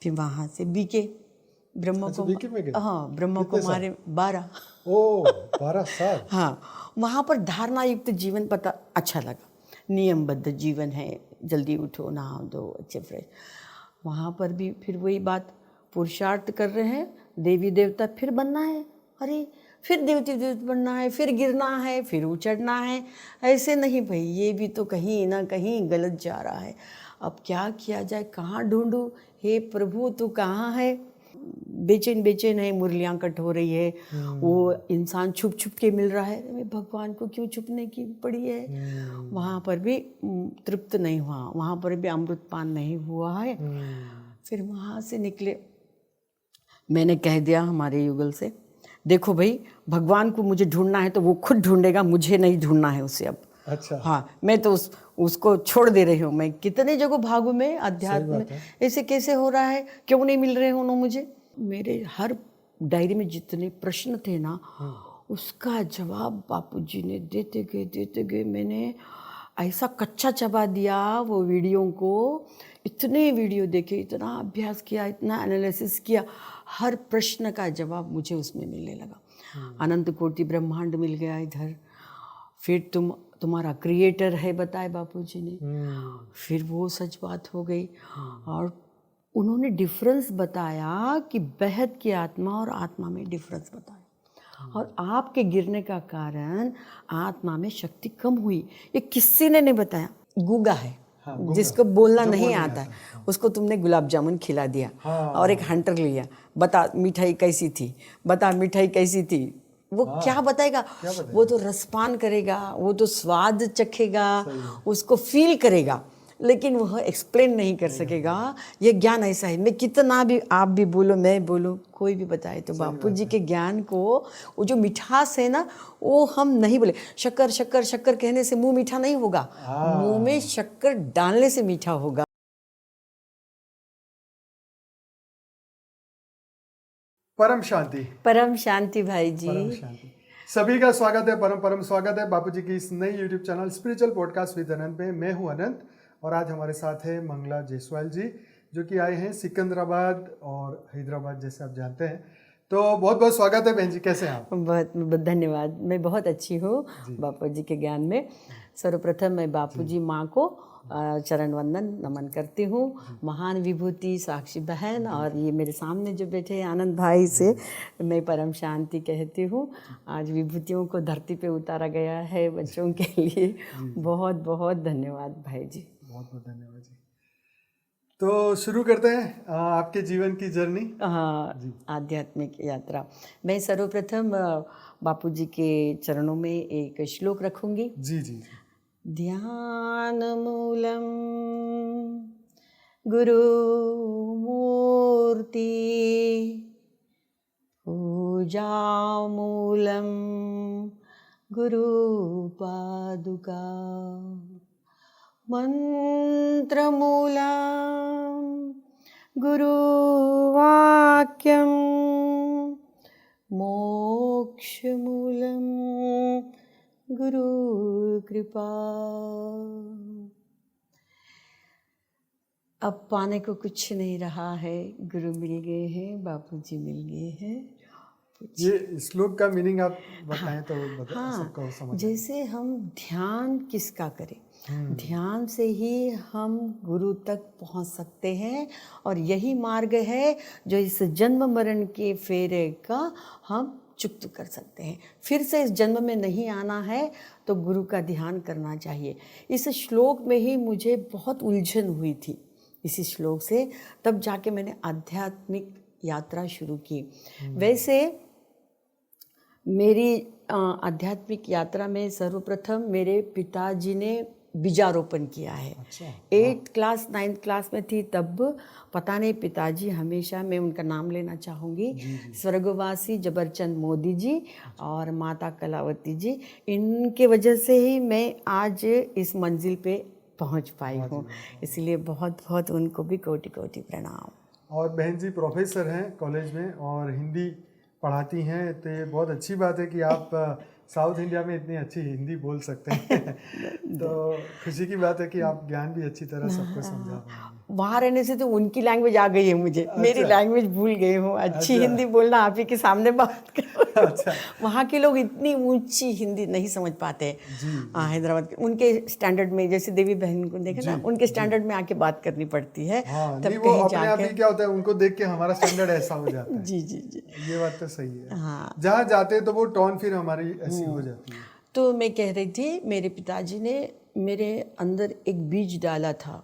फिर वहाँ से बीके ब्रह्म अच्छा, को, बीके में गए? हाँ ब्रह्म कितने साल? कुमारी 12। ओ 12 साल। हाँ, वहाँ पर धारणा युक्त जीवन पता अच्छा लगा, नियमबद्ध जीवन है, जल्दी उठो नहाओ दो अच्छे फ्रेश। वहाँ पर भी फिर वही बात, पुरुषार्थ कर रहे हैं, देवी देवता फिर बनना है, अरे फिर देवती देवता बनना है, फिर गिरना है, फिर उचड़ना है, ऐसे नहीं भाई, ये भी तो कहीं ना कहीं गलत जा रहा है। अब क्या किया जाए, कहाँ ढूंढूं, हे प्रभु तू कहाँ है। बेचैन बेचैन है, मुरलियाँ कट हो रही है, वो इंसान छुप छुप के मिल रहा है, अरे भगवान को क्यों छुपने की पड़ी है। वहाँ पर भी तृप्त नहीं हुआ, वहाँ पर भी अमृतपान नहीं हुआ है। फिर वहाँ से निकले, मैंने कह दिया हमारे युगल से, देखो भाई भगवान को मुझे ढूंढना है तो वो खुद ढूंढेगा, मुझे नहीं ढूंढना है उसे अब। अच्छा। हाँ, मैं तो उसको छोड़ दे रही हूँ। मैं कितने जगह भागू में अध्यात्म में, ऐसे कैसे हो रहा है, क्यों नहीं मिल रहे हो मुझे। मेरे हर डायरी में जितने प्रश्न थे ना, उसका जवाब बापूजी ने देते गए। मैंने ऐसा कच्चा चबा दिया वो वीडियो को, इतने वीडियो देखे, इतना अभ्यास किया, इतना एनालिसिस किया, हर प्रश्न का जवाब मुझे उसमें मिलने लगा। अनंत कोटि ब्रह्मांड मिल गया इधर। फिर तुम्हारा क्रिएटर है बताए बापूजी ने, फिर वो सच बात हो गई। और उन्होंने डिफरेंस बताया कि बेहद की आत्मा और आत्मा में डिफरेंस बताया, और आपके गिरने का कारण आत्मा में शक्ति कम हुई। ये किसी ने नहीं बताया, गूंगा है, हाँ, जिसको बोलना नहीं आता है, उसको तुमने गुलाब जामुन खिला दिया। हाँ। और एक हंटर लिया, बता मिठाई कैसी थी, बता मिठाई कैसी थी। वो क्या बताएगा? वो तो रसपान करेगा, वो तो स्वाद चखेगा, उसको फील करेगा, लेकिन वह एक्सप्लेन नहीं कर सकेगा। ये ज्ञान ऐसा है, मैं कितना भी, आप भी बोलो मैं बोलूँ, कोई भी बताए, तो बापूजी के ज्ञान को, वो जो मिठास है ना, वो हम नहीं बोले। शक्कर शक्कर शक्कर कहने से मुंह मीठा नहीं होगा, मुंह में शक्कर डालने से मीठा होगा। परम शांति। परम शांति भाई जी। परम शांति। सभी का स्वागत है, परम परम स्वागत है बापूजी की इस नई YouTube channel spiritual podcast with Anant में। मैं हूं अनंत और आज हमारे साथ है मंगला जायसवाल जी, जो कि आए हैं सिकंदराबाद और हैदराबाद, जैसे आप जानते हैं। तो बहुत बहुत स्वागत है बहन जी, कैसे हैं आप? बहुत बहुत धन्यवाद, मैं बहुत अच्छी हूँ बापूजी के ज्ञान में। सर्वप्रथम मैं बापूजी माँ को चरण वंदन नमन करती हूँ, महान विभूति साक्षी बहन, और ये मेरे सामने जो बैठे हैं आनंद भाई से मैं परम शांति कहती हूँ। आज विभूतियों को धरती पे उतारा गया है बच्चों के लिए। बहुत बहुत धन्यवाद भाई जी। बहुत बहुत धन्यवाद जी। तो शुरू करते हैं आपके जीवन की जर्नी। हाँ, आध्यात्मिक यात्रा। मैं सर्वप्रथम बापूजी के चरणों में एक श्लोक रखूंगी। जी जी। ध्यान मूलम गुरु मूर्ति, पूजा मूलम गुरु पादुका, मंत्र मूलम गुरु वाक्यम, मोक्ष मूलम गुरु कृपा। अब पाने को कुछ नहीं रहा है, गुरु मिल गए हैं, बापूजी मिल गए हैं। ये श्लोक का मीनिंग आप बताएं तो सबको समझ। जैसे हम ध्यान किसका करें, ध्यान से ही हम गुरु तक पहुंच सकते हैं, और यही मार्ग है जो इस जन्म मरण के फेरे का हम चुक्त कर सकते हैं। फिर से इस जन्म में नहीं आना है तो गुरु का ध्यान करना चाहिए। इस श्लोक में ही मुझे बहुत उलझन हुई थी, इसी श्लोक से, तब जाके मैंने आध्यात्मिक यात्रा शुरू की। वैसे मेरी आध्यात्मिक यात्रा में सर्वप्रथम मेरे पिताजी ने बीजारोपण किया है। 8th क्लास 9th क्लास में थी तब, पता नहीं, पिताजी हमेशा, मैं उनका नाम लेना चाहूँगी, स्वर्गवासी जबरचंद मोदी जी और माता कलावती जी, इनके वजह से ही मैं आज इस मंजिल पे पहुंच पाई हूँ। इसलिए बहुत बहुत उनको भी कोटि कोटि प्रणाम। और बहन जी प्रोफेसर हैं कॉलेज में और हिंदी पढ़ाती हैं, तो ये बहुत अच्छी बात है कि आप साउथ इंडिया में इतनी अच्छी हिंदी बोल सकते हैं। तो खुशी की बात है कि आप ज्ञान भी अच्छी तरह सबको समझा पाएंगे। वहाँ रहने से तो उनकी लैंग्वेज आ गई है मुझे, मेरी लैंग्वेज भूल गई हूँ। अच्छी हिंदी बोलना आप ही के सामने बात करो। अच्छा। वहाँ के लोग इतनी ऊंची हिंदी नहीं समझ पाते हैं हैदराबाद के, उनके स्टैंडर्ड में, जैसे देवी बहन को देखे ना, उनके स्टैंडर्ड में आके बात करनी पड़ती है। हाँ, तब नहीं वो कहीं अपने आप ही क्या होता है, उनको देख के हमारा स्टैंडर्ड ऐसा हो जाता है। जी जी जी। ये बात तो सही है। हाँ। जहाँ जाते हैं तो वो टोन फिर हमारी ऐसी हो जाती है। तो मैं कह रही थी, मेरे पिताजी ने मेरे अंदर एक बीज डाला था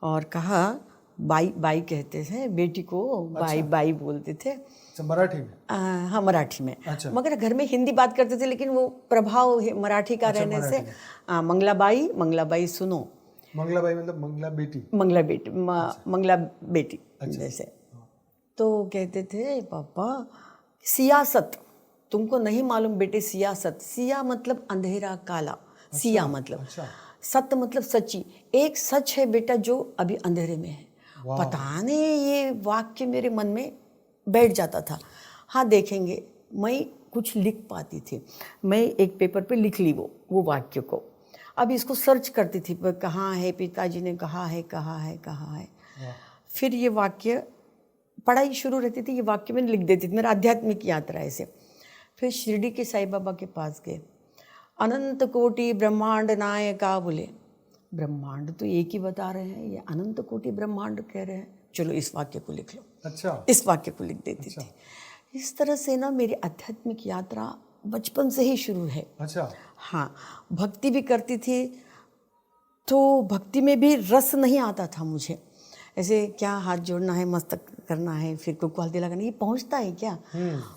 और कहा, बाई बाई कहते थे बेटी को, बाई बाई बोलते थे। अच्छा, मराठी में? हाँ, मराठी में। अच्छा। मगर घर में हिंदी बात करते थे, लेकिन वो प्रभाव मराठी का रहने से मंगलाबाई, मंगलाबाई सुनो। मंगलाबाई मतलब मंगला बेटी? मंगला बेटी, मंगला बेटी जैसे। तो कहते थे, पापा सियासत तुमको नहीं मालूम बेटे, सियासत, सिया मतलब अंधेरा काला, सिया मतलब सत्य मतलब सच्ची, एक सच है बेटा जो अभी अंधेरे में है। पता नहीं ये वाक्य मेरे मन में बैठ जाता था। हाँ देखेंगे, मैं कुछ लिख पाती थी, मैं एक पेपर पे लिख ली वो वाक्य को। अब इसको सर्च करती थी, कहाँ है, पिताजी ने कहा है, कहाँ है, कहाँ है। फिर ये वाक्य, पढ़ाई शुरू रहती थी, ये वाक्य में लिख देती थी। मेरा आध्यात्मिक यात्रा ऐसे। फिर शिरडी के साईं बाबा के पास गए। अनंत कोटि ब्रह्मांड नायका बोले, ब्रह्मांड तो एक ही बता रहे हैं, ये अनंत कोटि ब्रह्मांड कह रहे हैं, चलो इस वाक्य को लिख लो। अच्छा। इस वाक्य को लिख देती थी। इस तरह से ना मेरी आध्यात्मिक यात्रा बचपन से ही शुरू है। अच्छा। हाँ, भक्ति भी करती थी, तो भक्ति में भी रस नहीं आता था मुझे। ऐसे क्या हाथ जोड़ना है, मस्तक करना है, फिर कुछ हल्दी लगाना, ये पहुँचता है क्या?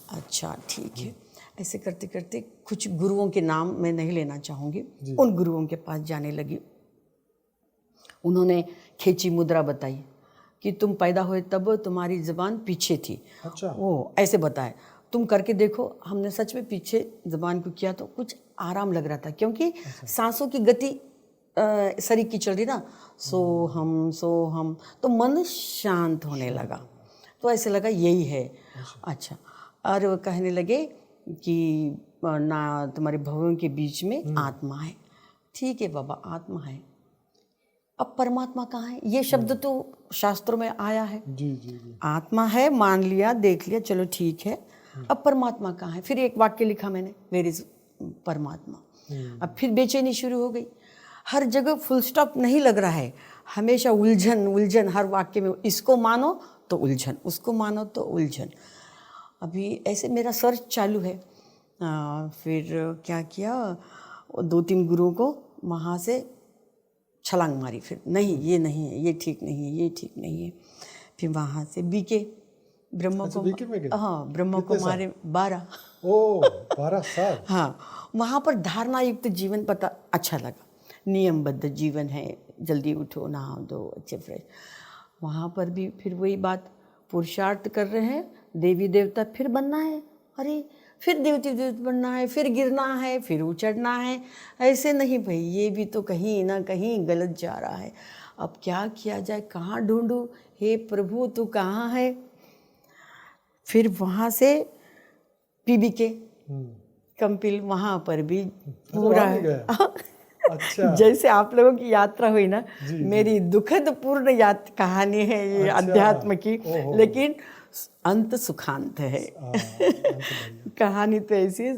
अच्छा ठीक है। ऐसे करते करते कुछ गुरुओं के नाम मैं नहीं लेना चाहूँगी, उन गुरुओं के पास जाने लगी। उन्होंने खींची मुद्रा बताई कि तुम पैदा हुए तब तुम्हारी ज़बान पीछे थी। अच्छा। वो ऐसे बताए, तुम करके देखो। हमने सच में पीछे ज़बान को किया तो कुछ आराम लग रहा था, क्योंकि सांसों की गति शरीर की चल रही ना, सो हम, तो मन शांत होने लगा। तो ऐसे लगा यही है। अच्छा। और वो कहने लगे कि ना, तुम्हारे भवों के बीच में आत्मा है। ठीक है बाबा, आत्मा है। अब परमात्मा कहाँ है? ये शब्द तो शास्त्रों में आया है। जी जी जी। आत्मा है, मान लिया, देख लिया, चलो ठीक है। अब परमात्मा कहाँ है? फिर एक वाक्य लिखा मैंने, वेयर इज परमात्मा। अब फिर बेचैनी शुरू हो गई। हर जगह फुल स्टॉप नहीं लग रहा है, हमेशा उलझन उलझन हर वाक्य में। इसको मानो तो उलझन, उसको मानो तो उलझन। अभी ऐसे मेरा सर्च चालू है। फिर क्या किया, 2-3 गुरुओं को वहाँ से छलांग मारी। फिर नहीं, ये नहीं है, ये ठीक नहीं है, ये ठीक नहीं है। फिर वहाँ से बीके ब्रह्मा को, बीके में गए? हाँ, ब्रह्मा को मारे 12। ओ, 12 साल। हाँ, वहाँ पर धारणा युक्त जीवन पता अच्छा लगा। नियमबद्ध जीवन है, जल्दी उठो, नहाओ धो, अच्छे फ्रेश। वहाँ पर भी फिर वही बात, पुरुषार्थ कर रहे हैं, देवी देवता फिर बनना है। अरे फिर देवती देवता बनना है, फिर गिरना है, फिर उचड़ना है। ऐसे नहीं भाई, ये भी तो कहीं ना कहीं गलत जा रहा है। अब क्या किया जाए, कहाँ ढूंढूं? हे प्रभु तू कहाँ है? फिर वहाँ से पीबीके कंपिल, वहाँ पर भी पूरा अच्छा। जैसे आप लोगों की यात्रा हुई ना, मेरी दुखद पूर्ण कहानी है ये। अच्छा। अध्यात्म की, लेकिन अंत सुखांत है। कहानी तो ऐसी है।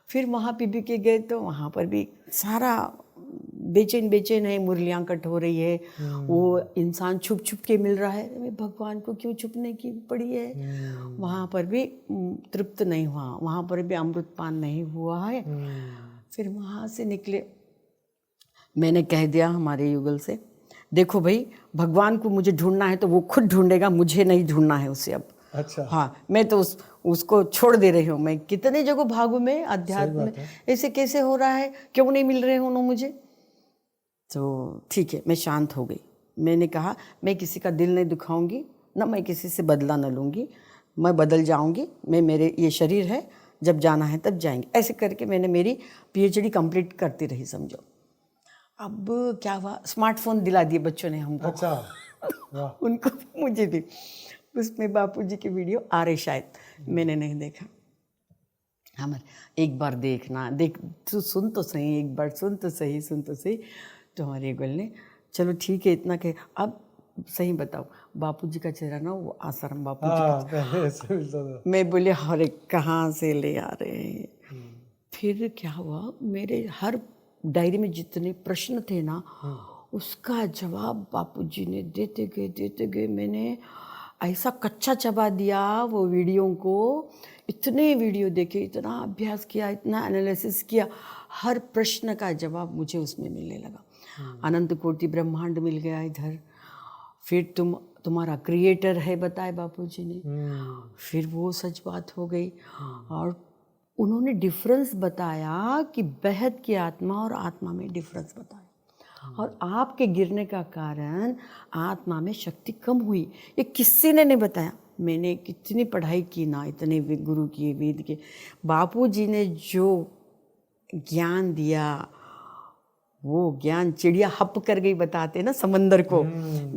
फिर वहाँ पीबीके गए तो वहाँ पर भी सारा बेचैन है, मुरलियाँ कट हो रही है, वो इंसान छुप छुप के मिल रहा है। मैं भगवान को क्यों छुपने की पड़ी है? वहाँ पर भी तृप्त नहीं हुआ, वहाँ पर भी अमृतपान नहीं हुआ है। फिर वहाँ से निकले, मैंने कह दिया हमारे युगल से, देखो भाई, भगवान को मुझे ढूंढना है तो वो खुद ढूंढेगा, मुझे नहीं ढूंढना है उसे अब। अच्छा। हाँ, मैं तो उसको छोड़ दे रही हूँ। मैं कितने जगह भागू में अध्यात्म में, ऐसे कैसे हो रहा है, क्यों नहीं मिल रहे उन्होंने मुझे? तो ठीक है, मैं शांत हो गई। मैंने कहा मैं किसी का दिल नहीं दुखाऊंगी, ना मैं किसी से बदला न लूँगी, मैं बदल जाऊँगी। मेरे ये शरीर है, जब जाना है तब जाएंगे। ऐसे करके मैंने मेरी PhD कंप्लीट करती रही, समझो। अब क्या हुआ, स्मार्टफोन दिला दिए बच्चों ने हमको। अच्छा। वाह। उनको, मुझे भी। उसमें बापूजी की वीडियो आ रही, शायद मैंने नहीं देखा। हमारे एक बार देखना, देख तू सुन तो सही, एक बार सुन तो सही। तो हमारे गोल ने, चलो ठीक है, इतना कहे। अब सही बताओ, बापूजी का चेहरा ना वो आसाराम बापूजी हाँ, पहले ऐसे मिलता था। मैं बोले अरे कहाँ से ले आ रहे हैं। फिर क्या हुआ, मेरे हर डायरी में जितने प्रश्न थे ना उसका जवाब बापूजी ने देते गए। मैंने ऐसा कच्चा चबा दिया वो वीडियो को, इतने वीडियो देखे, इतना अभ्यास किया, इतना एनालिसिस किया, हर प्रश्न का जवाब मुझे उसमें मिलने लगा। अनंत कोटि ब्रह्मांड मिल गया इधर। फिर तुम्हारा क्रिएटर है बताए बापूजी ने। फिर वो सच बात हो गई। और उन्होंने डिफरेंस बताया कि बेहद की आत्मा और आत्मा में डिफरेंस बताया। और आपके गिरने का कारण आत्मा में शक्ति कम हुई, ये किसी ने नहीं बताया। मैंने कितनी पढ़ाई की ना, इतने गुरु किए, वेद के, बापूजी ने जो ज्ञान दिया वो ज्ञान चिड़िया हप कर गई बताते ना समंदर को,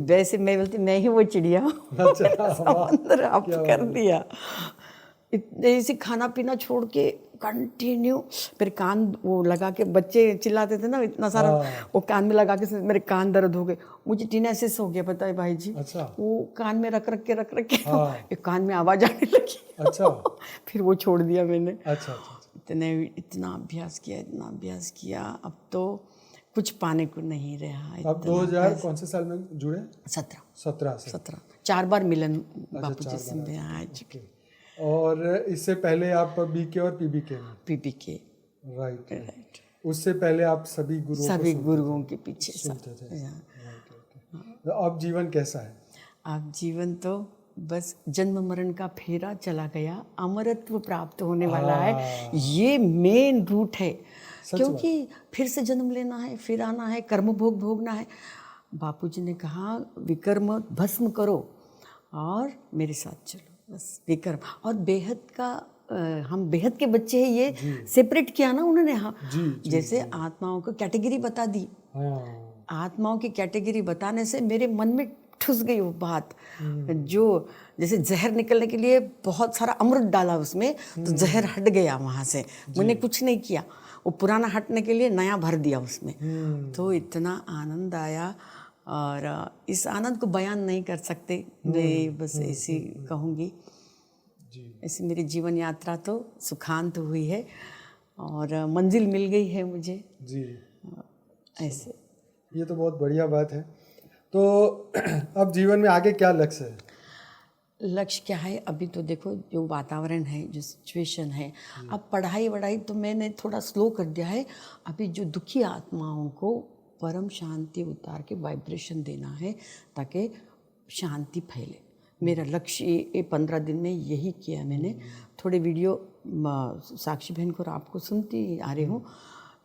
वैसे मैं बोलती मैं ही वो चिड़िया अच्छा, समंदर हप कर दिया। इतने ऐसे खाना पीना छोड़ के कंटिन्यू मेरे कान वो लगा के, बच्चे चिल्लाते थे ना इतना सारा, वो कान में लगा के मेरे कान दर्द हो गए। मुझे टीनेसिस हो गया पता है भाई जी। अच्छा। वो कान में रख के एक कान में आवाज आने लगी। अच्छा। फिर वो छोड़ दिया मैंने। अच्छा। इतना अभ्यास किया, अब तो कुछ पाने को नहीं रहा। अब 2000 कौन से साल में जुड़े? 17 से 17 4 बार मिलन बापूजी से मैं आ चुके। और इससे पहले आप बीके और पीबीके में? पीबीके, राइट। उससे पहले आप सभी गुरुओं के पीछे सुनते थे। तो अब जीवन कैसा है? अब जीवन तो बस जन्म मरण का फेरा चला गया, अमरत्व प्राप्त होने वाला है, ये मेन रूट है। क्योंकि फिर से जन्म लेना है, फिर आना है, कर्म भोग भोगना है। बापूजी ने कहा विकर्म भस्म करो और मेरे साथ चलो, बस विकर्म। और बेहद का हम बेहद के बच्चे हैं, ये सेपरेट किया ना उन्होंने। हाँ, जैसे आत्माओं को कैटेगरी बता दी। आत्माओं की कैटेगरी बताने से मेरे मन में ठुस गई वो बात। जो जैसे जहर निकलने के लिए बहुत सारा अमृत डाला उसमें, तो जहर हट गया वहाँ से। मैंने कुछ नहीं किया, वो पुराना हटने के लिए नया भर दिया उसमें। तो इतना आनंद आया, और इस आनंद को बयान नहीं कर सकते। मैं बस ऐसी कहूँगी, ऐसी मेरी जीवन यात्रा तो सुखांत हुई है और मंजिल मिल गई है मुझे जी। ऐसे ये तो बहुत बढ़िया बात है। तो अब जीवन में आगे क्या लक्ष्य है? लक्ष्य क्या है, अभी तो देखो जो वातावरण है, जो सिचुएशन है, अब पढ़ाई तो मैंने थोड़ा स्लो कर दिया है। अभी जो दुखी आत्माओं को परम शांति उतार के वाइब्रेशन देना है ताकि शांति फैले। मेरा लक्ष्य ये 15 दिन में यही किया मैंने। थोड़े वीडियो साक्षी बहन को आपको सुनती आ रही हूँ,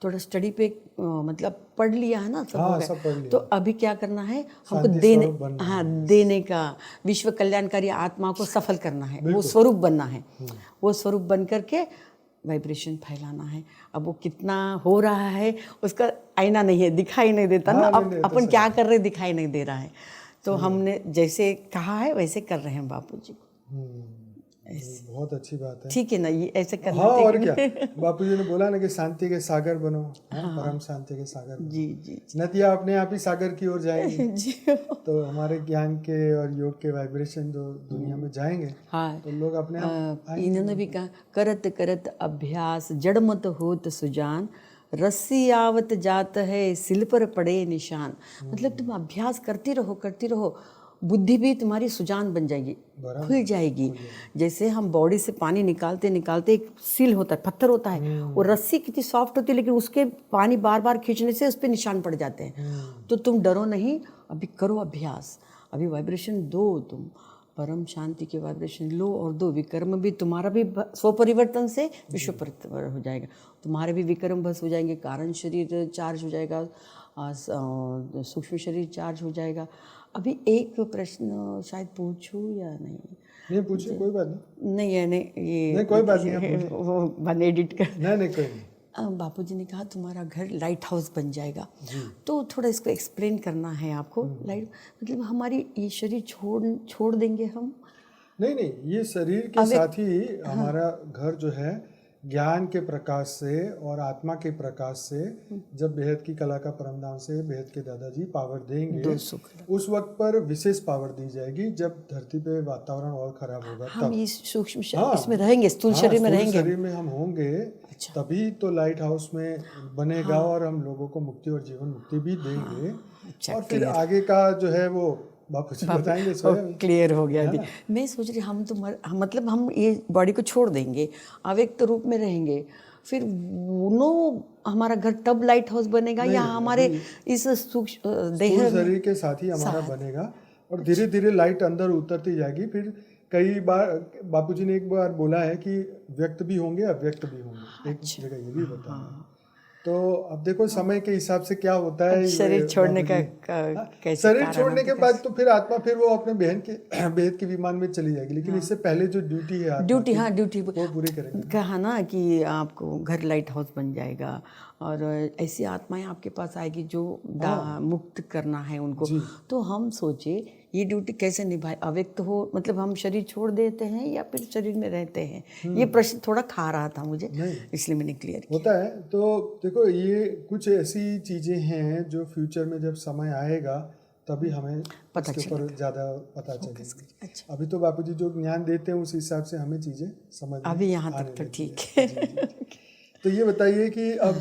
थोड़ा स्टडी पे मतलब पढ़ लिया है ना सब। हाँ, सब पढ़ लिया। तो अभी क्या करना है हमको, देने का, विश्व कल्याणकारी आत्मा को सफल करना है, वो स्वरूप बनना है। वो स्वरूप बन करके वाइब्रेशन फैलाना है। अब वो कितना हो रहा है उसका आईना नहीं है, दिखाई नहीं देता ना। अब अपन क्या कर रहे दिखाई नहीं दे रहा है। तो हमने जैसे कहा है वैसे कर रहे हैं बापूजी को। बहुत अच्छी बात है, ठीक है ना, ये ऐसे करना। हाँ, और क्या। बापूजी ने बोला ना कि शांति के सागर बनो। परम शांति के सागर बनो। जी। नदियाँ अपने आप ही सागर की ओर जाएंगी। तो हमारे ज्ञान के और योग के वाइब्रेशन जो दुनिया में जाएंगे, हाँ, तो लोग अपने आप। इन्होंने भी कहा करत करत अभ्यास जड़ मत होत सुजान, रस्सी आवत जात है सिल पर पड़े निशान। मतलब तुम अभ्यास करती रहो, बुद्धि भी तुम्हारी सुजान बन जाएगी, खुल जाएगी। जैसे हम बॉडी से पानी निकालते एक सील होता है, पत्थर होता है, वो रस्सी कितनी सॉफ्ट होती है, लेकिन उसके पानी बार बार खींचने से उस पर निशान पड़ जाते हैं। तो तुम डरो नहीं, अभी करो अभ्यास, अभी वाइब्रेशन दो, तुम परम शांति के वाइब्रेशन लो और दो। विक्रम भी तुम्हारा भी स्वपरिवर्तन से विश्व परिवर्तन हो जाएगा, तुम्हारे भी विक्रम भस हो जाएंगे, कारण शरीर चार्ज हो जाएगा, सूक्ष्म शरीर चार्ज हो जाएगा। अभी एक प्रश्न शायद पूछूं या नहीं पूछिए, कोई बात नहीं है, नहीं कोई बात नहीं, वो बन एडिट कर। नहीं कोई नहीं। बापूजी ने कहा तुम्हारा घर लाइट हाउस बन जाएगा। तो थोड़ा इसको एक्सप्लेन करना है आपको। लाइट मतलब हमारी ये शरीर छोड़ देंगे हम? नहीं, ये शरीर के साथ ही हमारा घर जो है ज्ञान के प्रकाश से और आत्मा के प्रकाश से जब बेहद की कला का परमधाम से बेहद के दादाजी पावर देंगे, उस वक्त पर विशेष पावर दी जाएगी जब धरती पे वातावरण और खराब होगा। हम इस सूक्ष्म इसमें रहेंगे, स्थूल शरीर में रहेंगे, शरीर में हम होंगे। अच्छा। तभी तो लाइट हाउस में बनेगा। और हम लोगों को मुक्ति और जीवन मुक्ति भी देंगे। और फिर आगे का जो है वो बापू जी बताएंगे। क्लियर हो गया अभी। मैं सोच रही हम तो मतलब हम ये बॉडी को छोड़ देंगे, अव्यक्त रूप में रहेंगे, फिर नो हमारा घर तब लाइट हाउस बनेगा या हमारे इस सूक्ष्म देह शरीर के साथ ही हमारा बनेगा। और धीरे धीरे लाइट अंदर उतरती जाएगी। फिर कई बार बापूजी ने एक बार बोला है कि व्यक्त भी होंगे अव्यक्त भी होंगे। एक जगह ये भी बताया। तो अब देखो समय के हिसाब से क्या होता है। शरीर छोड़ने का कैसे शरीर छोड़ने के बाद तो फिर आत्मा फिर वो अपने बेहद के विमान में चली जाएगी। लेकिन इससे पहले जो ड्यूटी है ड्यूटी वो पूरी करेंगे। कहा ना कि आपको घर लाइट हाउस बन जाएगा और ऐसी आत्माएं आपके पास आएगी जो मुक्त करना है उनको। तो हम सोचे ये ड्यूटी कैसे निभाए। अव्यक्त हो मतलब हम शरीर छोड़ देते हैं या फिर शरीर में रहते हैं। ये प्रश्न थोड़ा खा रहा था मुझे, इसलिए मैंने क्लियर किया। होता है। तो देखो ये कुछ ऐसी चीजें हैं जो फ्यूचर में जब समय आएगा तभी हमें इसके ऊपर ज़्यादा पता चलेगा। अच्छा। अभी तो बापूजी जो ज्ञान देते हैं उस हिसाब से हमें चीज़ें समझ अभी यहाँ तक तो ठीक है। तो ये बताइए कि अब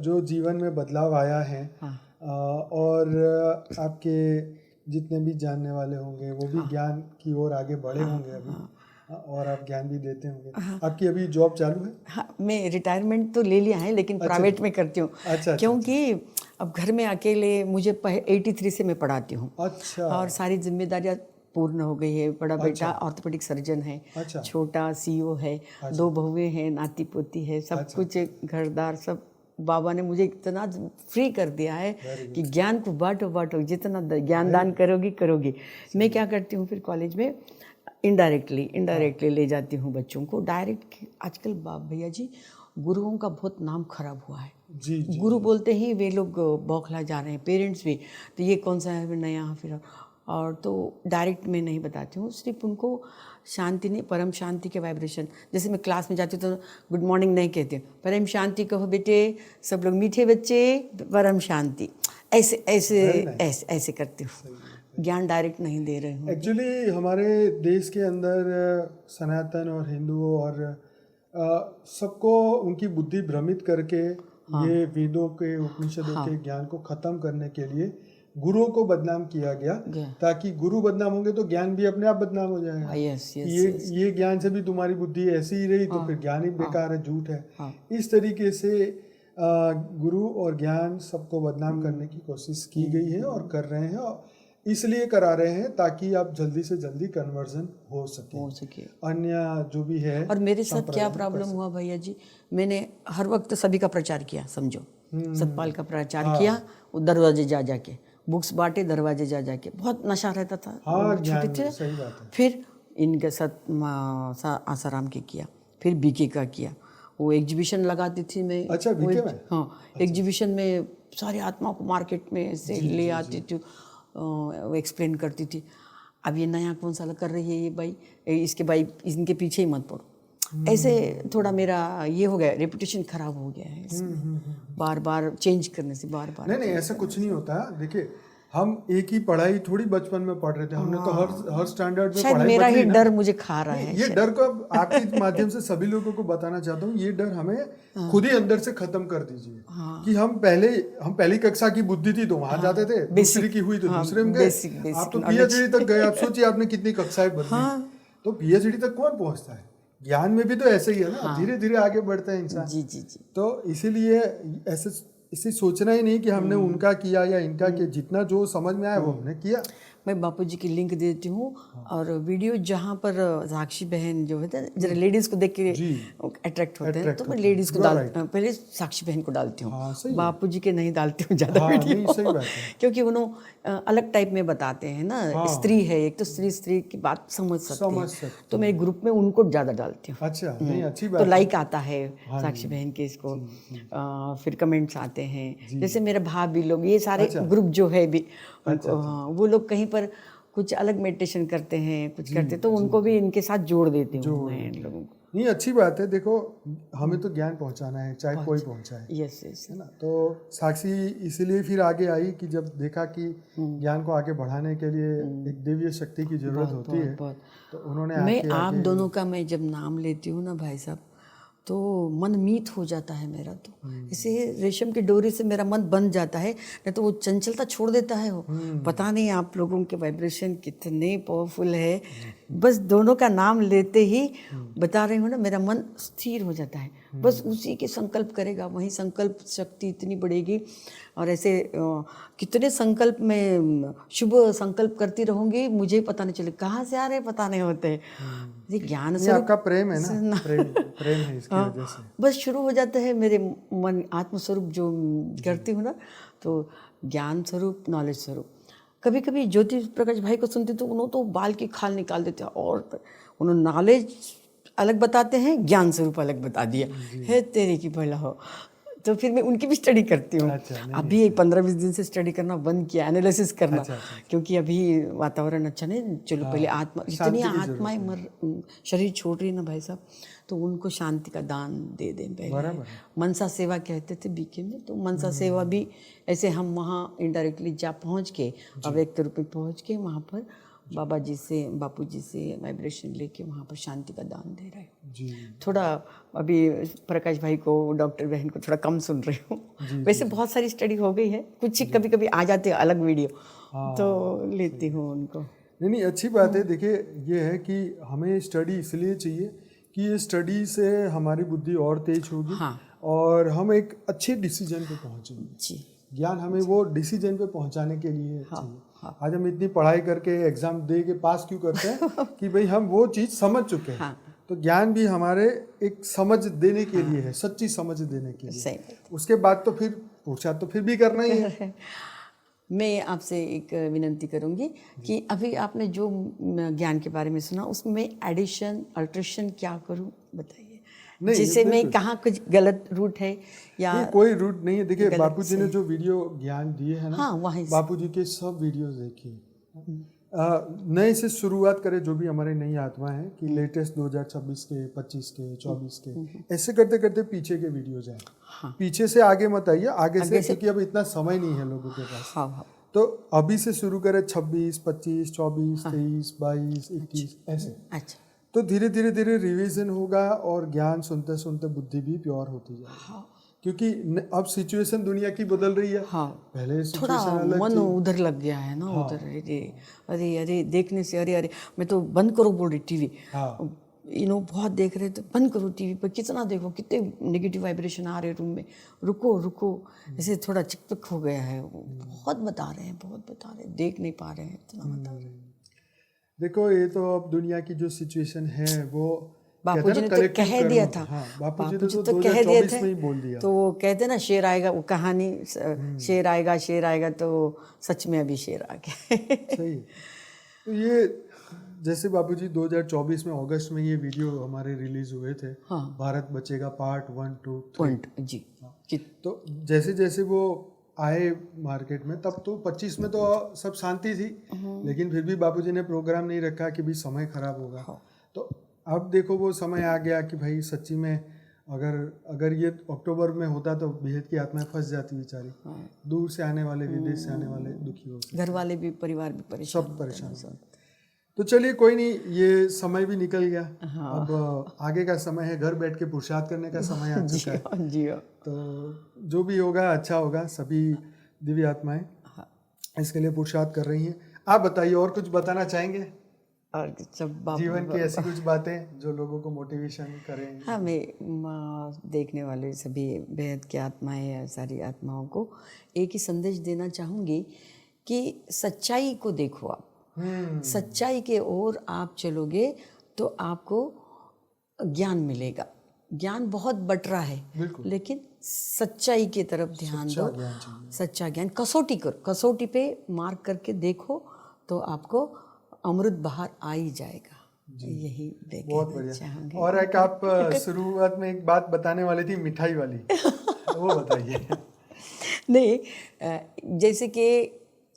जो जीवन में बदलाव आया है और आपके जितने भी जानने वाले होंगे वो भी ज्ञान की ओर आगे बढ़े होंगे अभी, और आप ज्ञान भी देते होंगे। आपकी अभी जॉब चालू है? हाँ, मैं रिटायरमेंट तो ले लिया है लेकिन प्राइवेट में करती हूँ। अच्छा, क्योंकि अब घर में अकेले मुझे 83 से मैं पढ़ाती हूँ। अच्छा। और सारी जिम्मेदारियाँ पूर्ण हो गई है। बड़ा बेटा ऑर्थोपेडिक सर्जन है। अच्छा। छोटा CEO है। 2 बहुएं हैं, नाती पोती है, सब कुछ घरदार सब। बाबा ने मुझे इतना फ्री कर दिया है कि ज्ञान को बांटो, जितना ज्ञान दान करोगी। मैं क्या करती हूँ फिर कॉलेज में इनडायरेक्टली ले जाती हूँ बच्चों को। डायरेक्ट आजकल भैया जी गुरुओं का बहुत नाम खराब हुआ है। जी। गुरु बोलते ही वे लोग बौखला जा रहे हैं, पेरेंट्स भी। तो ये कौन सा है नया फिर, और तो डायरेक्ट मैं नहीं बताती हूँ। सिर्फ उनको शांति नहीं, परम शांति के वाइब्रेशन। जैसे मैं क्लास में जाती हूँ तो गुड मॉर्निंग नहीं कहती हूँ, परम शांति कहो बेटे, सब लोग मीठे बच्चे, परम शांति, ऐसे ऐसे ऐसे ऐसे करती हूँ। ज्ञान डायरेक्ट नहीं दे रहे हूँ। एक्चुअली हमारे देश के अंदर सनातन और हिंदुओं और सबको उनकी बुद्धि भ्रमित करके ये वेदों के उपनिषदों के ज्ञान को खत्म करने के लिए गुरुओं को बदनाम किया गया, ताकि गुरु बदनाम होंगे तो ज्ञान भी अपने आप बदनाम हो जाएगा। ये ज्ञान से भी तुम्हारी बुद्धि ऐसी ही रही तो फिर ज्ञान ही बेकार है, झूठ है। इस तरीके से गुरु और ज्ञान सबको बदनाम करने की कोशिश की गई है और कर रहे हैं, और इसलिए करा रहे हैं ताकि आप जल्दी से जल्दी कन्वर्जन हो सके अन्य जो भी है। और मेरे साथ क्या प्रॉब्लम हुआ भैया जी, मैंने हर वक्त सभी का प्रचार किया, समझो सतपाल का प्रचार किया, वो दरवाजे जा जाके बुक्स बांटे, दरवाजे जा जाके, बहुत नशा रहता था। छोटे थे। फिर इनके साथ आसाराम के किया, फिर बीके का किया। वो एग्जीबिशन लगाती थी मैं। अच्छा, बीके में? हाँ, एक्जीबिशन में सारी आत्माओं को मार्केट में से ले आती थी, एक्सप्लेन करती थी। अब ये नया कौन सा कर रही है ये भाई, इसके भाई इनके पीछे ही मत पड़ो। ऐसे थोड़ा मेरा ये हो गया, रेपुटेशन खराब हो गया है बार बार चेंज करने से। बार नहीं, ऐसा कुछ नहीं होता। देखिए, हम एक ही पढ़ाई थोड़ी बचपन में पढ़ रहे थे, हमने तो हर स्टैंडर्ड में पढ़ाई। मेरा ही डर मुझे खा रहा है। ये डर को आपके माध्यम से सभी लोगों को बताना चाहता हूँ, ये डर हमें खुद ही अंदर से खत्म कर दीजिए। कि हम पहली कक्षा की बुद्धि थी तो वहां जाते थे, दूसरी की हुई तो दूसरे में गए, आप तो PhD तक गए। आप सोचिए आपने कितनी कक्षाएं बदली। तो PhD तक कौन पहुंचता है? ज्ञान में भी तो ऐसे ही है ना, धीरे धीरे आगे बढ़ता है इंसान। जी। तो इसीलिए इसे सोचना ही नहीं कि हमने उनका किया या इनका किया, जितना जो समझ में आया वो हमने किया। मैं बापूजी की लिंक देती हूँ और वीडियो जहाँ पर साक्षी बहन जो होते हैं, जरा लेडीज़ को देख के अट्रैक्ट होते हैं, तो मैं लेडीज़ को डालती हूँ, पहले साक्षी बहन को डालती हूँ। बापूजी के नहीं डालती हूँ ज़्यादा वीडियो, सही बात है। क्योंकि उन्होंने अलग टाइप में बताते हैं ना। स्त्री है एक तो स्त्री की बात समझ सकते हैं, तो मैं ग्रुप में उनको ज़्यादा डालती हूँ। अच्छा, नहीं, अच्छी बात। तो लाइक आता है साक्षी बहन के इसको, फिर कमेंट्स आते हैं। जैसे मेरे भाभी लोग, ये सारे ग्रुप जो है भी, वो लोग कहीं पर कुछ अलग मेडिटेशन करते हैं, कुछ करते, तो उनको भी इनके साथ जोड़ देती हूँ मैं इन लोगों को। नहीं, अच्छी बात है। देखो, हमें तो ज्ञान पहुंचाना है, चाहे कोई पहुंचाए, यस यस, है ना। तो साक्षी इसीलिए फिर आगे आई कि जब देखा कि ज्ञान को आगे बढ़ाने के लिए एक दिव्य शक्ति की जरूरत होती है, तो उन्होंने मैं आप दोनों का मैं जब नाम लेती हूँ ना भाई साहब, तो मन मीत हो जाता है मेरा। तो इसे रेशम की डोरी से मेरा मन बंध जाता है, नहीं तो वो चंचलता छोड़ देता है वो। पता नहीं आप लोगों के वाइब्रेशन कितने पावरफुल है, बस दोनों का नाम लेते ही बता रही हूँ ना, मेरा मन स्थिर हो जाता है। बस उसी के संकल्प करेगा, वही संकल्प शक्ति इतनी बढ़ेगी। और ऐसे कितने संकल्प में शुभ संकल्प करती रहूंगी, मुझे पता नहीं चले कहाँ से आ रहे, पता नहीं होते। ये ज्ञान से आपका प्रेम है ना, प्रेम है इसकी वजह से बस शुरू हो जाता है मेरे मन आत्मस्वरूप जो करती हूँ ना, तो ज्ञान स्वरूप, नॉलेज स्वरूप। कभी कभी ज्योति प्रकाश भाई को सुनती तो उन्होंने तो बाल की खाल निकाल देते हैं, और उन्होंने नॉलेज अलग बताते हैं, ज्ञान स्वरूप अलग बता दिया है, तेरे की भला हो। तो फिर मैं उनकी भी स्टडी करती हूँ। अभी एक 15-20 दिन से स्टडी करना बंद किया, एनालिसिस करना। क्योंकि अभी वातावरण अच्छा नहीं। चलो पहले आत्मा, जितनी आत्माएं शरीर छोड़ रही है ना भाई साहब, तो उनको शांति का दान दे दें पहले। मनसा सेवा कहते थे बीके में, तो मनसा सेवा भी ऐसे हम वहाँ इनडायरेक्टली जा पहुँच के, अव्यक्त रूप में पहुँच के वहाँ पर बाबा जी से, बापू जी से वाइब्रेशन लेके वहाँ पर शांति का दान दे रहे हो। थोड़ा अभी प्रकाश भाई को, डॉक्टर बहन को थोड़ा कम सुन रही हूँ। वैसे बहुत सारी स्टडी हो गई है, कुछ कभी कभी आ जाते हैं अलग वीडियो, तो लेती हूँ उनको। नहीं, अच्छी बात है। देखिए, ये है कि हमें स्टडी इसलिए चाहिए कि ये स्टडी से हमारी बुद्धि और तेज होगी, और हम एक अच्छे डिसीजन पे पहुँचेंगे। ज्ञान हमें वो डिसीजन पे पहुँचाने के लिए चाहिए। आज हम इतनी पढ़ाई करके एग्जाम दे के पास क्यों करते हैं कि भाई हम वो चीज़ समझ चुके हैं। तो ज्ञान भी हमारे एक समझ देने के लिए है, सच्ची समझ देने के लिए। उसके बाद तो फिर पूछा तो फिर भी करना ही है। मैं आपसे एक विनंती करूंगी कि अभी आपने जो ज्ञान के बारे में सुना, उसमें एडिशन अल्ट्रेशन क्या करूं बताइए। जिससे मैं कहाँ कुछ गलत रूट है या कोई रूट नहीं है। देखिए, बापूजी ने जो वीडियो ज्ञान दिए हैं ना, वहीं बापूजी के सब वीडियोस देखिए। नए से शुरुआत करें, जो भी हमारे नई आत्मा है, कि लेटेस्ट 2026 के, 25 के, 24 के, ऐसे करते करते पीछे के वीडियो जाए। पीछे से आगे मत आइए, आगे से, क्योंकि अब इतना समय नहीं है लोगों के पास। तो अभी से शुरू करें 26, 25, 24, 23, 22, 21 ऐसे। अच्छा, तो धीरे धीरे धीरे रिवीजन होगा, और ज्ञान सुनते सुनते बुद्धि भी प्योर होती जाएगी। क्योंकि अब सिचुएशन दुनिया की बदल रही है। पहले थोड़ा मन उधर लग गया है ना, उधर अरे अरे देखने से, अरे मैं तो बंद करो बोल रही टीवी। बहुत देख रहे तो बंद करो टीवी पर, कितना देखो, कितने नेगेटिव वाइब्रेशन आ रहे हैं रूम में, रुको ऐसे थोड़ा चिकपक हो गया है। बहुत बता रहे हैं, देख नहीं पा रहे हैं, इतना बता रहे हैं। देखो, ये तो अब दुनिया की जो सिचुएशन है, वो बापूजी ने तो कह दिया था। बापूजी तो कह दिए थे, में ही बोल दिया। तो वो कहते ना, शेर आएगा, वो कहानी शेर आएगा, तो सच में अभी शेर आ गया। सही। तो ये जैसे बापूजी 2024 में अगस्त में ये वीडियो हमारे रिलीज हुए थे, भारत बचेगा पार्ट 1, 2, 3 जी। तो जैसे जैसे वो आए मार्केट में, तब तो 25 में तो सब शांति थी, लेकिन फिर भी बापूजी ने प्रोग्राम नहीं रखा कि भी समय खराब होगा। तो अब देखो, वो समय आ गया कि भाई सच्ची में अगर ये अक्टूबर में होता तो बेहद की आत्माएं फंस जाती बेचारी। दूर से आने वाले, विदेश से आने वाले दुखी हो सकते, घर वाले भी, परिवार भी परेशान, सब परेशान। तो चलिए, कोई नहीं, ये समय भी निकल गया। अब आगे का समय है, घर बैठ के पुरुषार्थ करने का समय आ चुका है। जी। तो जो भी होगा अच्छा होगा। सभी दिव्य आत्माएं इसके लिए पुरुषार्थ कर रही हैं। आप बताइए, और कुछ बताना चाहेंगे? और जीवन की ऐसी कुछ बातें जो लोगों को मोटिवेशन करें? हाँ, मैं देखने वाले सभी बेहद की आत्माएं, सारी आत्माओं को एक ही संदेश देना चाहूँगी कि सच्चाई को देखो। आप सच्चाई के ओर आप चलोगे तो आपको ज्ञान मिलेगा। ज्ञान बहुत बटरा है, लेकिन सच्चाई की तरफ ध्यान दो। सच्चा ज्ञान कसौटी करो, कसौटी पे मार्क करके देखो, तो आपको अमृत बाहर आ ही जाएगा। यही बहुत बढ़िया। और एक आप शुरुआत में एक बात बताने वाली थी, मिठाई वाली, वो बताइए। नहीं, जैसे कि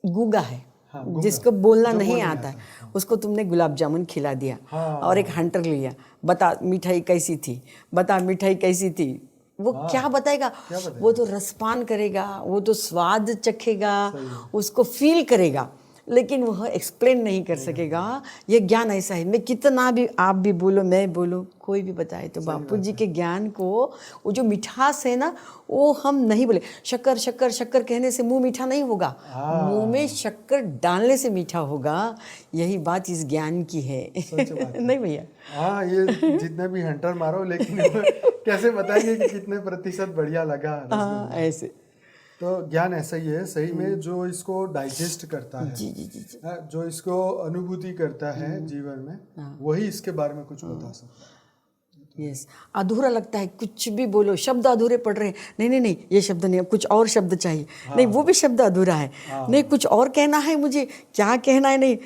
गूंगा है, जिसको बोलना नहीं आता है उसको तुमने गुलाब जामुन खिला दिया और एक हंटर लिया, बता मिठाई कैसी थी, बता मिठाई कैसी थी। वो क्या बताएगा? वो तो रसपान करेगा, वो तो स्वाद चखेगा, उसको फील करेगा, लेकिन वह एक्सप्लेन नहीं कर सकेगा। ये ज्ञान ऐसा है, मैं कितना भी, आप भी बोलो, मैं बोलो, कोई भी बताए, तो बापू जी के ज्ञान को, वो जो मिठास है ना, वो हम नहीं बोले। शक्कर शक्कर शक्कर कहने से मुंह मीठा नहीं होगा, मुंह में शक्कर डालने से मीठा होगा। यही बात इस ज्ञान की है। नहीं भैया? हाँ, ये जितने भी हंटर मारो, लेकिन कैसे बताएंगे कि कितने प्रतिशत बढ़िया लगा? हाँ, ऐसे तो ज्ञान ऐसा ही है सही में, जो इसको डाइजेस्ट करता है, जी जी जी जी। जो इसको अनुभूति करता है जीवन में, वही इसके बारे में कुछ बता सकता है। यस, अधूरा लगता है, कुछ भी बोलो, शब्द अधूरे पड़ रहे हैं, नहीं नहीं नहीं, ये शब्द नहीं, कुछ और शब्द चाहिए, नहीं वो भी शब्द अधूरा है, नहीं कुछ और कहना है मुझे, क्या कहना है, नहीं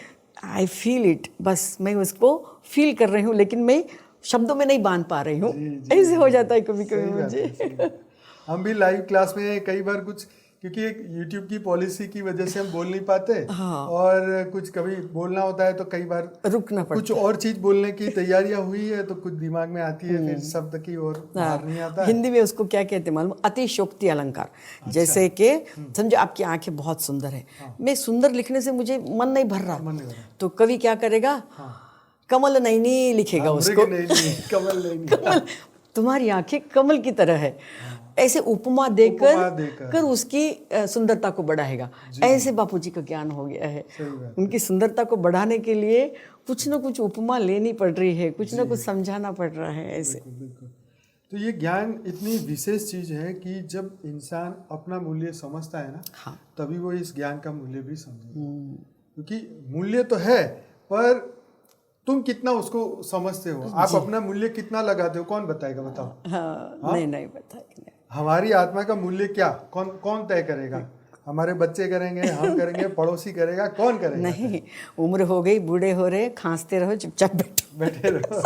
आई फील इट, बस मैं उसको फील कर रही हूँ, लेकिन मैं शब्दों में नहीं बांध पा रही हूँ। ऐसे हो जाता है कभी कभी मुझे। हम भी लाइव क्लास में कई बार कुछ, क्योंकि एक यूट्यूब की पॉलिसी की वजह से हम बोल नहीं पाते, और कुछ कभी बोलना होता है तो कई बार रुकना पड़ता कुछ और चीज बोलने की तैयारियां हुई है तो कुछ दिमाग में आती है, फिर शब्द की ओर बाहर नहीं आता है। हिंदी में उसको क्या कहते हैं मालूम? अतिशयोक्ति अलंकार। जैसे कि समझो आपकी आंखें बहुत सुंदर है, मैं सुंदर लिखने से मुझे मन नहीं भर रहा, तो कवि क्या करेगा? कमल नैनी लिखेगा उसको। कमल नैनी, तुम्हारी आंखें कमल की तरह है, ऐसे उपमा देकर उसकी सुंदरता को बढ़ाएगा। ऐसे बापूजी का ज्ञान हो गया है। उनकी सुंदरता को बढ़ाने के लिए कुछ ना कुछ उपमा लेनी पड़ रही है, कुछ ना कुछ समझाना पड़ रहा है ऐसे। बिल्कुल। तो ये ज्ञान इतनी विशेष चीज है कि जब इंसान अपना मूल्य समझता है ना, तभी वो इस ज्ञान का मूल्य भी समझेगा। क्योंकि मूल्य तो है, पर तुम कितना उसको समझते हो, आप अपना मूल्य कितना लगाते हो, कौन बताएगा? बताओ। हाँ? नहीं बताएगा। हमारी आत्मा का मूल्य क्या कौन तय करेगा? हमारे बच्चे करेंगे, हम करेंगे, पड़ोसी करेगा, कौन करेगा? नहीं, उम्र हो गई, बूढ़े हो रहे, खांसते रहो, चुपचाप बैठे रहो।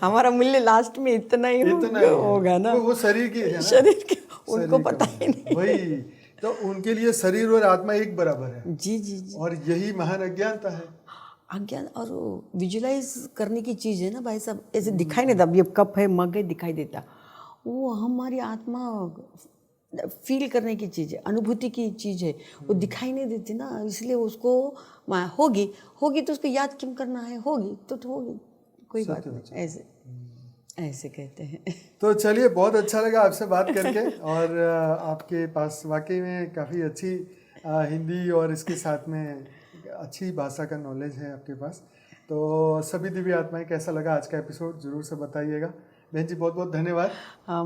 हमारा मूल्य लास्ट में इतना ही होगा ना। वो शरीर की है ना? शरीर के उनको पता ही नहीं। वही तो, उनके लिए शरीर और आत्मा एक बराबर है। जी जी जी। और यही महान अज्ञानता है। अज्ञान और विजुलाइज करने की चीज़ है ना भाई साहब, ऐसे दिखाई नहीं देता। ये कप है, मग है, दिखाई देता, वो हमारी आत्मा फील करने की चीज़ है, अनुभूति की चीज़ है, वो दिखाई नहीं देती ना, इसलिए उसको होगी तो उसको याद क्यों करना है? होगी तो होगी, कोई बात नहीं, ऐसे कहते हैं। तो चलिए, बहुत अच्छा लगा आपसे बात करके, और आपके पास वाकई में काफ़ी अच्छी हिंदी और इसके साथ में अच्छी भाषा का नॉलेज है आपके पास। तो सभी दिव्य आत्माएं, कैसा लगा आज का एपिसोड, जरूर से बताइएगा। बहन जी, बहुत बहुत धन्यवाद।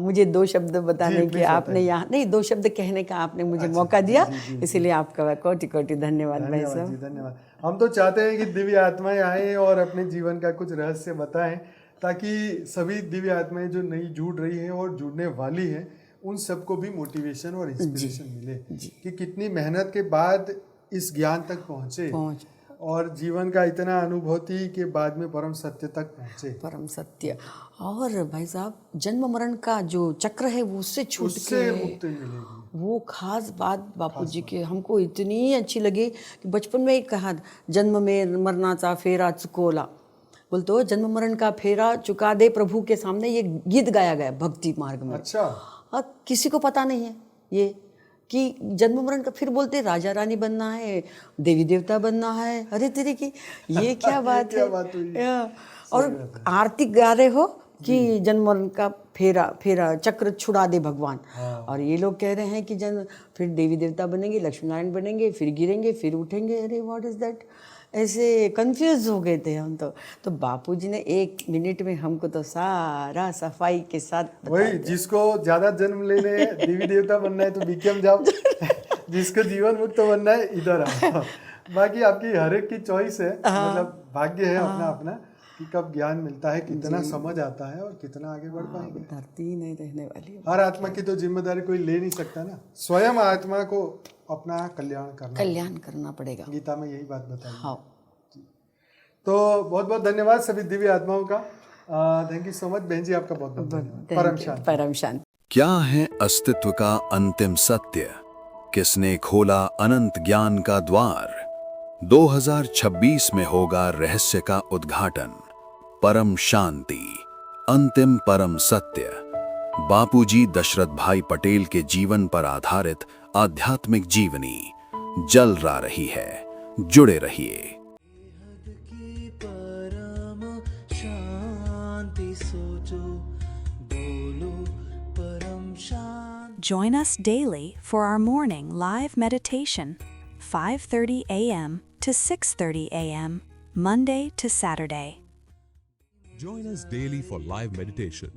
मुझे 2 शब्द बताने के आपने यहाँ नहीं, 2 शब्द कहने का आपने मुझे मौका दिया, इसीलिए आपका कोटि कोटि धन्यवाद भाई साहब। धन्यवाद। हम तो चाहते हैं कि दिव्य आत्माएं आएँ और अपने जीवन का कुछ रहस्य बताएं, ताकि सभी दिव्य आत्माएं जो नई जुड़ रही हैं और जुड़ने वाली हैं, उन सबको भी मोटिवेशन और इंस्पिरेशन मिले कि कितनी मेहनत के बाद इस ज्ञान तक पहुँचे, और जीवन का इतना अनुभूति के बाद में परम सत्य तक पहुँचे। परम सत्य। और भाई साहब, जन्म मरण का जो चक्र है वो उससे छूट के मुक्ति मिलेगी। वो खास बात बापूजी के हमको इतनी अच्छी लगी कि बचपन में ही कहा, जन्म में मरनाचा फेरा चुकोला, बोलते हो जन्म मरण का फेरा चुका दे प्रभु के सामने, ये गीत गाया गया भक्ति मार्ग में। अच्छा। और किसी को पता नहीं है ये कि जन्म मरण का, फिर बोलते राजा रानी बनना है, देवी देवता बनना है, अरे तेरे की ये क्या बात है। और आरती गा रहे हो कि जन्म मरण का फेरा चक्र छुड़ा दे भगवान, और ये लोग कह रहे हैं कि फिर देवी देवता बनेंगे, लक्ष्मी नारायण बनेंगे, फिर गिरेंगे, फिर उठेंगे। अरे व्हाट इज दैट? ऐसे कंफ्यूज हो गए थे हम तो बापूजी ने 1 मिनट में हमको तो सारा सफाई के साथ वही, जिसको ज्यादा जन्म लेने देवी देवता बनना है तो बीकेएम जाओ, जिसको जीवन मुक्त बनना है इधर आओ। बाकी आपकी हर एक की चॉइस है, मतलब भाग्य है अपना अपना कि कब ज्ञान मिलता है, कितना समझ आता है और कितना आगे बढ़ पाएंगे। धरती नहीं रहने वाली, हर आत्मा की तो जिम्मेदारी कोई ले नहीं सकता ना, स्वयं आत्मा को अपना कल्याण करना पड़ेगा। गीता में यही बात बताई। हाँ। तो बहुत बहुत धन्यवाद सभी दिव्य आत्माओं का। थैंक यू सो मच बहन जी, आपका बहुत बहुत धन्यवाद। परम शांति। क्या है अस्तित्व का अंतिम सत्य? किसने खोला अनंत ज्ञान का द्वार? 2026 में होगा रहस्य का उद्घाटन। परम शांति, अंतिम परम सत्य। बापूजी दशरथ भाई पटेल के जीवन पर आधारित आध्यात्मिक जीवनी जल रा रही है। जुड़े रहिए। Join us daily for our morning live meditation, 5:30 a.m. to 6:30 a.m., Monday to Saturday. Join us daily for live meditation,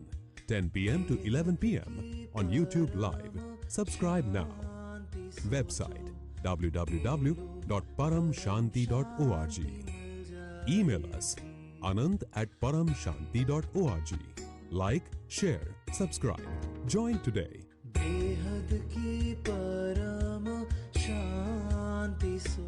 10 p.m. to 11 p.m. on YouTube Live. Subscribe now. Website www.paramshanti.org. Email us anant@paramshanti.org. Like, share, subscribe. Join today. बेहद की परम शांति सो